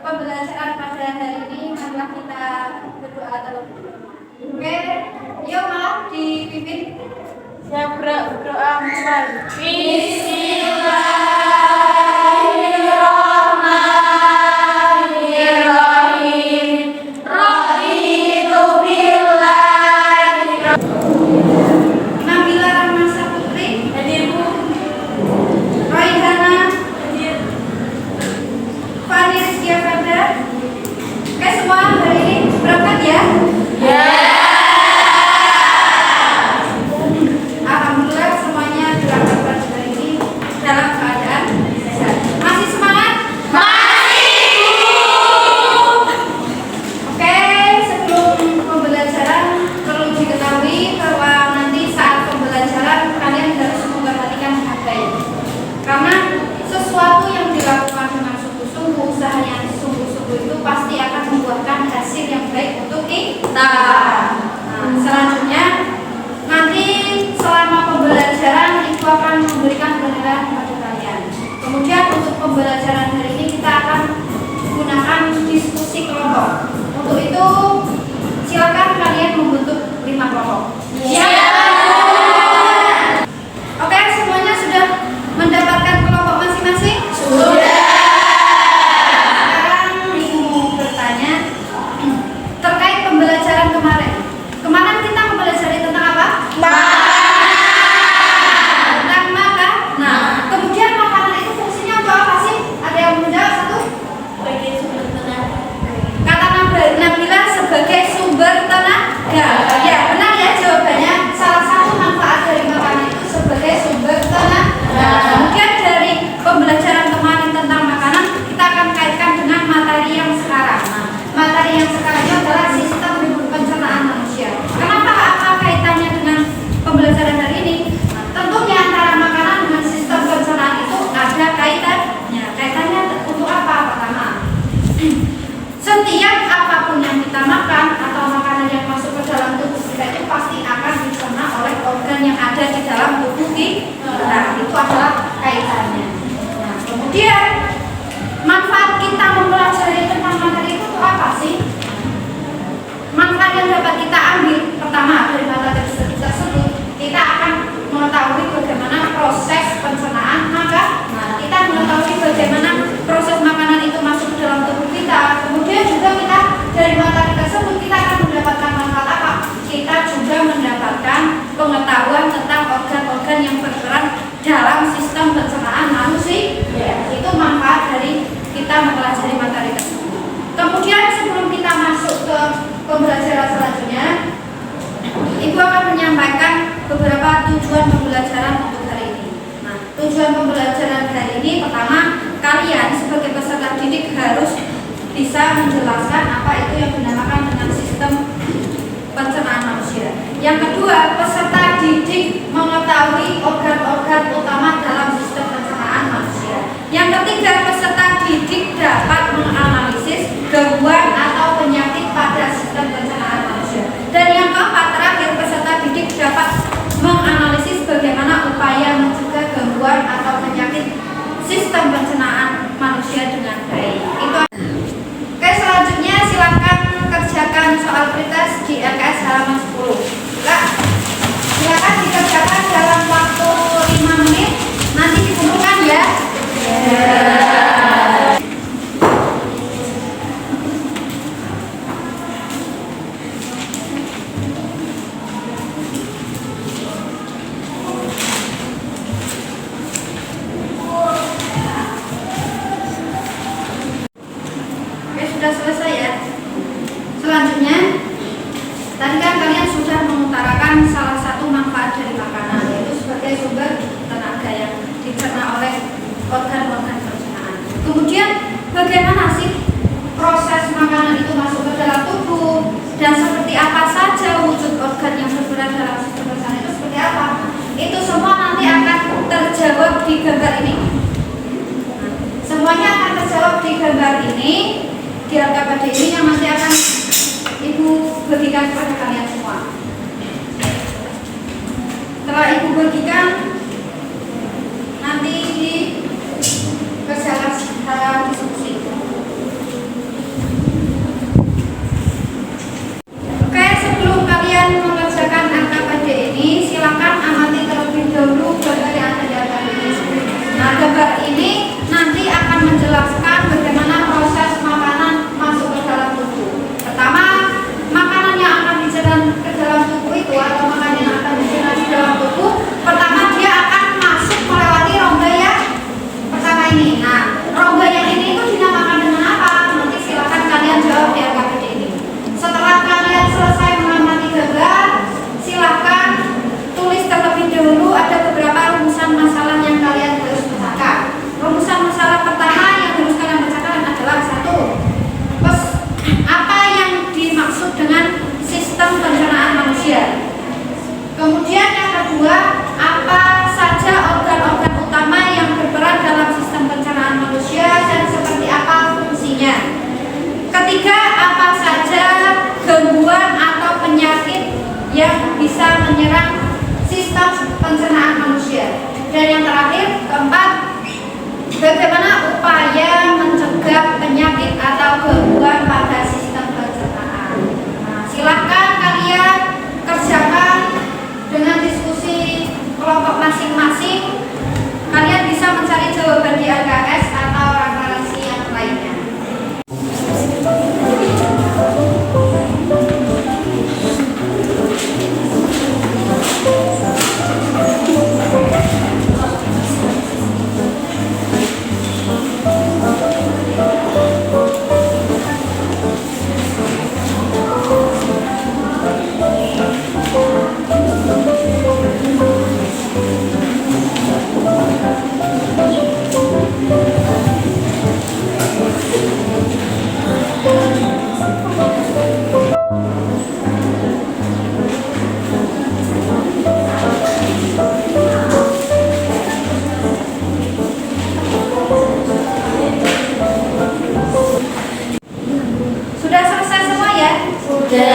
pembelajaran pada hari ini marilah kita berdoa terlebih dahulu. Oke, yuk malah dipimpin. Saya berdoa mulai. Selanjutnya nanti selama pembelajaran itu akan memberikan penilaian kepada kalian. Kemudian untuk pembelajaran hari ini kita akan menggunakan diskusi kelompok. Untuk itu silakan kalian membentuk 5 kelompok. Oke, semuanya sudah mendapatkan kelompok masing-masing? Sudah. Sekarang Ibu bertanya terkait pembelajaran kemarin. Kemarin kita mempelajari tentang apa? Tentang makan. Nah, kemudian makanan itu fungsinya untuk apa sih? Ada yang menjawab satu? Sebagai sumber tenaga. Kata Nabila sebagai sumber tenaga. Ya, benar ya jawabannya. Salah satu manfaat dari makanan itu sebagai sumber tenaga. Kemudian dari pembelajaran kemarin tentang makanan, kita akan kaitkan dengan materi yang sekarang. Nah, materi yang sekarang itu adalah sistem pencernaan manusia. Kenapa apa kaitannya dengan pembelajaran hari ini? Nah, tentunya antara makanan dengan sistem pencernaan itu ada kaitannya. Kaitannya untuk apa? Pertama, setiap apapun yang kita makan atau makanan yang masuk ke dalam tubuh kita itu pasti akan dicerna oleh organ yang ada di dalam tubuh kita. Nah, itu adalah kaitannya. Nah, kemudian manfaat kita mempelajari tentang materi itu apa sih? Manfaat yang dapat kita ambil pertama dari materi tersebut, kita akan mengetahui bagaimana proses pencernaan makanan. Nah, kita mengetahui bagaimana proses makanan itu masuk ke dalam tubuh kita. Kemudian juga kita dari materi tersebut kita akan mendapatkan manfaat apa? Kita juga mendapatkan pengetahuan tentang organ-organ yang berperan dalam sistem pencernaan manusia. Itu manfaat dari kita mempelajari materi tersebut. Kemudian sebelum kita masuk ke pembelajaran selanjutnya, Ibu akan menyampaikan beberapa tujuan pembelajaran untuk hari ini. Nah, tujuan pembelajaran hari ini pertama, kalian sebagai peserta didik harus bisa menjelaskan apa itu yang dinamakan dengan sistem pencernaan manusia. Yang kedua, peserta didik mengetahui organ-organ utama dalam sistem pencernaan manusia. Yang ketiga, peserta didik dapat menganalisis gangguan atau penyakit pada sistem pencernaan manusia. Dan yang keempat, terakhir, peserta didik dapat menganalisis bagaimana upaya mencegah gangguan atau penyakit sistem pencernaan manusia dengan baik. Itu. Oke, selanjutnya silakan kerjakan soal pretest di LKS halaman 10. Silakan dikerjakan dalam waktu 5 menit. Nanti dikumpulkan ya. Sudah selesai ya. Selanjutnya, tadi kan kalian sudah mengutarakan salah satu manfaat dari makanan, yaitu sebagai sumber tenaga yang dicerna oleh organ-organ pencernaan. Kemudian, bagaimana sih proses makanan itu masuk ke dalam tubuh dan seperti apa saja wujud organ yang berperan dalam sistem pencernaan itu seperti apa? Itu semua nanti akan terjawab di gambar ini. Semuanya akan terjawab di gambar ini. Di LKPD ini yang nanti akan Ibu bagikan kepada kalian semua. Setelah Ibu bagikan, nanti di kerjakan secara diskusi. Bagaimana upaya mencegah penyakit atau gangguan pada sistem pencernaan? Nah, silakan kalian kerjakan dengan diskusi kelompok masing-masing. Kalian bisa mencari jawaban di LKS atau referensi yang lainnya. Sudah selesai semua ya? Sudah.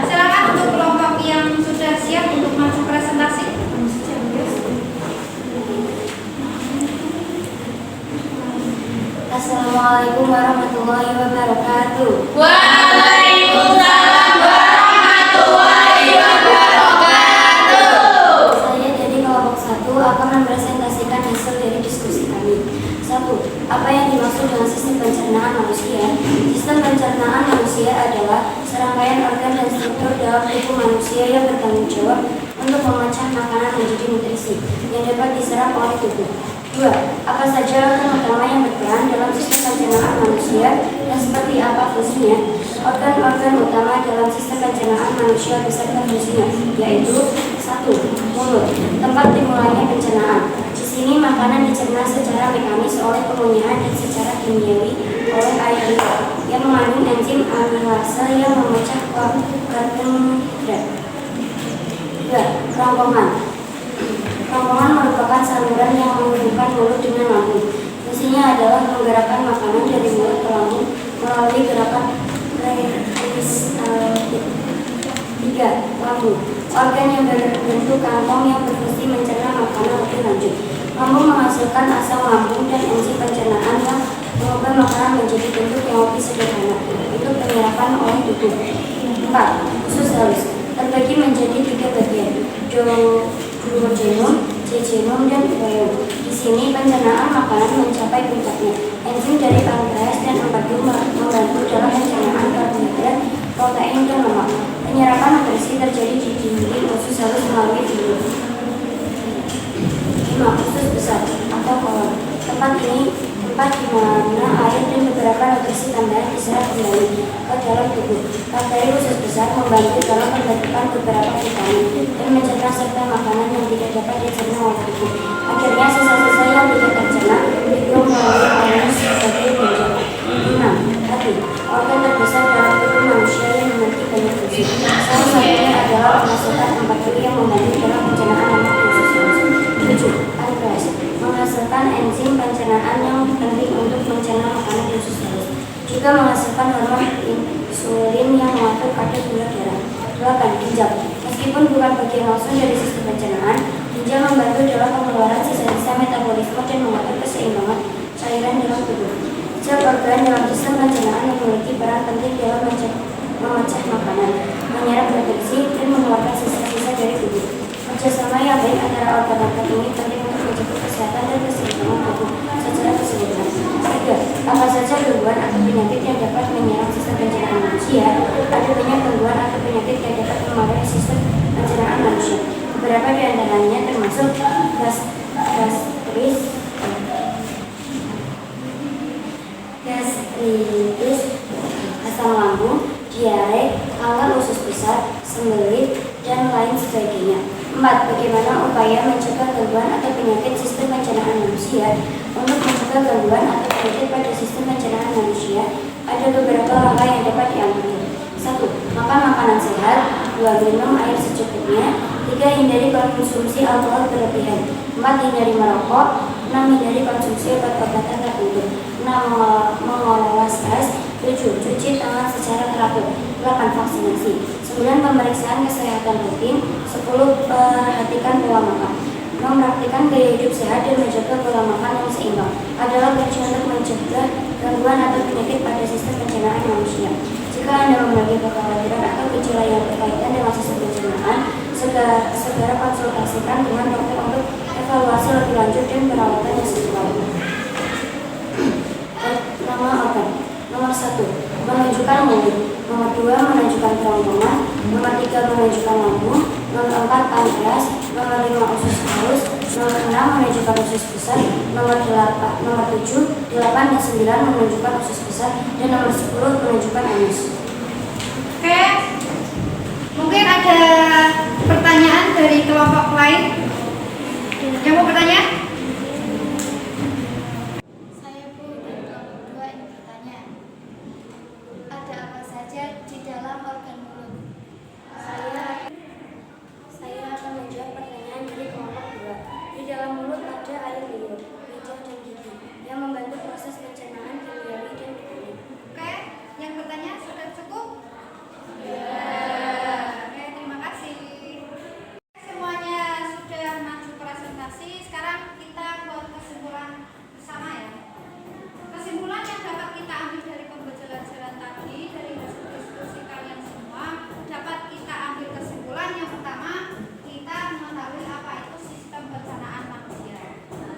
Silakan untuk kelompok yang sudah siap untuk maju presentasi. Assalamualaikum warahmatullahi wabarakatuh. Waalaikumsalam warahmatullahi wabarakatuh. Saya dari kelompok 1 akan mempresentasikan hasil dari diskusi kami. 1. Apa yang dimaksud dengan sistem pencernaan manusia? Sistem pencernaan manusia adalah serangkaian organ dan struktur dalam tubuh manusia yang bertanggung jawab untuk memecah makanan menjadi nutrisi yang dapat diserap oleh tubuh. 2. Apa saja organ utama yang berperan dalam sistem pencernaan manusia dan seperti apa fungsinya? Organ-organ utama dalam sistem pencernaan manusia beserta fungsinya, yaitu 1. Mulut, tempat dimulainya pencernaan. Di sini makanan dicerna secara mekanis oleh pengunyahan dan secara kimiawi oleh air liur yang mengandung enzim amilase yang memecah karbohidrat. 2. Kerongkongan. Kerongkongan merupakan saluran yang menghubungkan mulut dengan lambung. Fungsinya adalah menggerakkan makanan dari mulut ke lambung melalui gerakan peristaltik. 3. Lambung. Organ yang berbentuk kantong yang berfungsi mencerna makanan lebih lanjut. Lambung menghasilkan asam lambung dan enzim pencernaan yang mengubah makanan menjadi bentuk yang lebih sederhana untuk penyerapan oleh tubuh. 4. Usus halus terbagi menjadi 3 bagian, duodenum, jejunum, dan ileum. Di sini pencernaan makanan mencapai puncaknya. Enzim dari pankreas dan empedu membantu dalam pencernaan karbohidrat, protein, dan lemak. Penyerapan nutrisi terjadi di dinding usus halus melalui bilik. 5. Usus besar atau kolon. Tempat di mana air dan beberapa nutrisi tambahan diserap kembali ke dalam tubuh. Bakteri usus besar membantu dalam pembentukan beberapa vitamin dan mencerna serta makanan yang tidak dapat dicerna oleh tubuh. Akhirnya sisa-sisa yang tidak tercerna dibuang melalui anus sebagai ginjal. 6. Hati, organ terbesar dalam tubuh manusia yang memiliki banyak fungsi. Salah satunya adalah menghasilkan empedu yang membantu dalam pencernaan lemak di usus halus. 7. Pankreas menghasilkan enzim pencernaan yang penting untuk mencerna makanan di usus halus. Juga menghasilkan hormon insulin yang mengatur kadar gula darah. 8. Ginjal. Meskipun bukan bagian langsung dari sistem pencernaan, ginjal membantu dalam pengeluaran sisa-sisa metabolisme dan mengatur keseimbangan cairan dalam tubuh. Setiap organ dalam sistem pencernaan memiliki peran penting dalam memecah makanan, menyerap nutrisi, dan mengeluarkan sisa-sisa dari tubuh. Kerjasama yang baik antara organ-organ ini penting untuk menjaga kesehatan dan keseimbangan tubuh secara keseluruhan. 3. Apa saja gangguan atau penyakit yang dapat menyerang sistem pencernaan manusia? Ada banyak gangguan atau penyakit yang dapat mempengaruhi sistem pencernaan manusia. Beberapa di antaranya termasuk gastritis, asam lambung, diare, kanker usus besar, sembelit, dan lain sebagainya. 4. Bagaimana upaya mencegah gangguan atau penyakit sistem pencernaan manusia? Untuk mencegah gangguan atau penyakit pada sistem pencernaan manusia, ada beberapa langkah yang dapat diambil. 1. Makan makanan sehat. 2. Minum air secukupnya. 3. Hindari konsumsi alkohol berlebihan. 4. Hindari merokok. 6. Hindari konsumsi obat-obatan tertentu. 6. Mengelola stres. 7. Cuci tangan secara teratur. 8. Vaksinasi. 9. Pemeriksaan kesehatan rutin. 10. Perhatikan pola makan. Mempraktikkan gaya hidup sehat dan menjaga pola makan yang seimbang adalah kunci untuk mencegah gangguan atau penyakit pada sistem pencernaan manusia. Jika Anda memiliki kekhawatiran atau gejala yang berkaitan dengan sistem pencernaan, segera konsultasikan dengan dokter untuk evaluasi lebih lanjut dan perawatan yang sesuai. Nama organ. Nomor 1, menunjukkan mulut. Nomor 2, menunjukkan kerongkongan. Nomor 3, menunjukkan lambung. Nomor 4, pankreas. Nomor 5, usus halus. Nomor 6, menunjukkan usus besar. Nomor 7, 8 dan 9 menunjukkan usus besar. Dan nomor 10 menunjukkan anus. Oke, mungkin ada pertanyaan dari kelompok lain yang mau bertanya? Saya Bu dari kelompok 2 ingin bertanya. Ada apa saja di dalam organ mulut? Saya akan menjawab pertanyaan dari kelompok 2. Di dalam mulut ada air liur, lidah dan gigi yang membantu proses pencernaan kimiawi dan mekanik. Oke, yang bertanya sudah cukup? Oke, terima kasih. Semuanya sudah maju presentasi. Sekarang kita buat kesimpulan bersama ya. Kesimpulan yang dapat kita ambil dari pembelajaran tadi, dari hasil diskusi kalian semua, dapat kita ambil kesimpulan yang pertama, kita mengetahui apa itu sistem pencernaan manusia.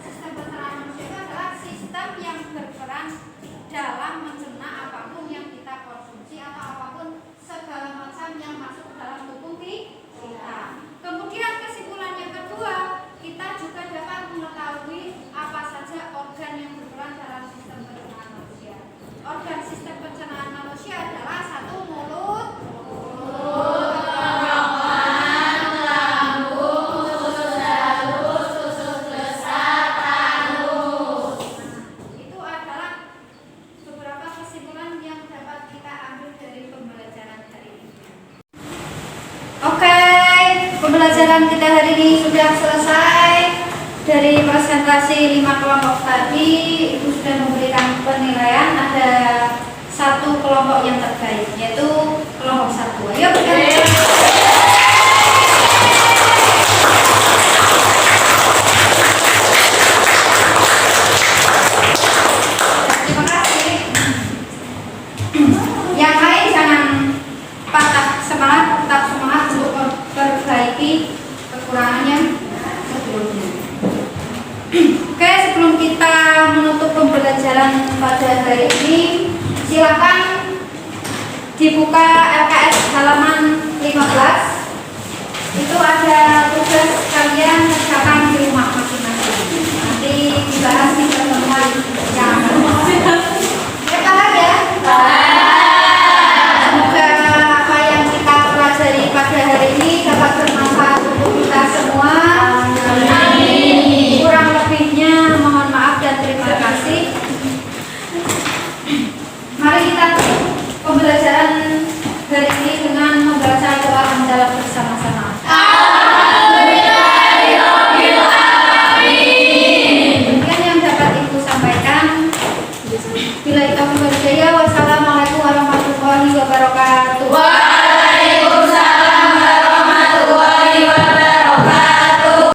Sistem pencernaan manusia itu adalah sistem yang berperan dalam mencerna apapun yang kita konsumsi atau apapun segala macam yang masuk dalam tubuh kita. Kemudian kesimpulan yang kedua, kita juga dapat mengetahui apa saja organ yang berperan dalam sistem pencernaan manusia. Organ sistem pencernaan manusia adalah 1, mulut, itu adalah beberapa kesimpulan yang dapat kita ambil dari pembelajaran hari ini. Oke, pembelajaran kita hari ini sudah selesai. Dari presentasi 5 kelompok tadi, Ibu sudah memberikan penilaian. Ada 1 kelompok yang terbaik, yaitu kelompok 1. Ayo berikan. Terima kasih. Yang lain jangan patah semangat, tetap semangat untuk memperbaiki kekurangannya sebelumnya. Oke, sebelum kita menutup pembelajaran pada hari ini, silakan dibuka LKS halaman 15. Itu ada tugas kalian mengerjakan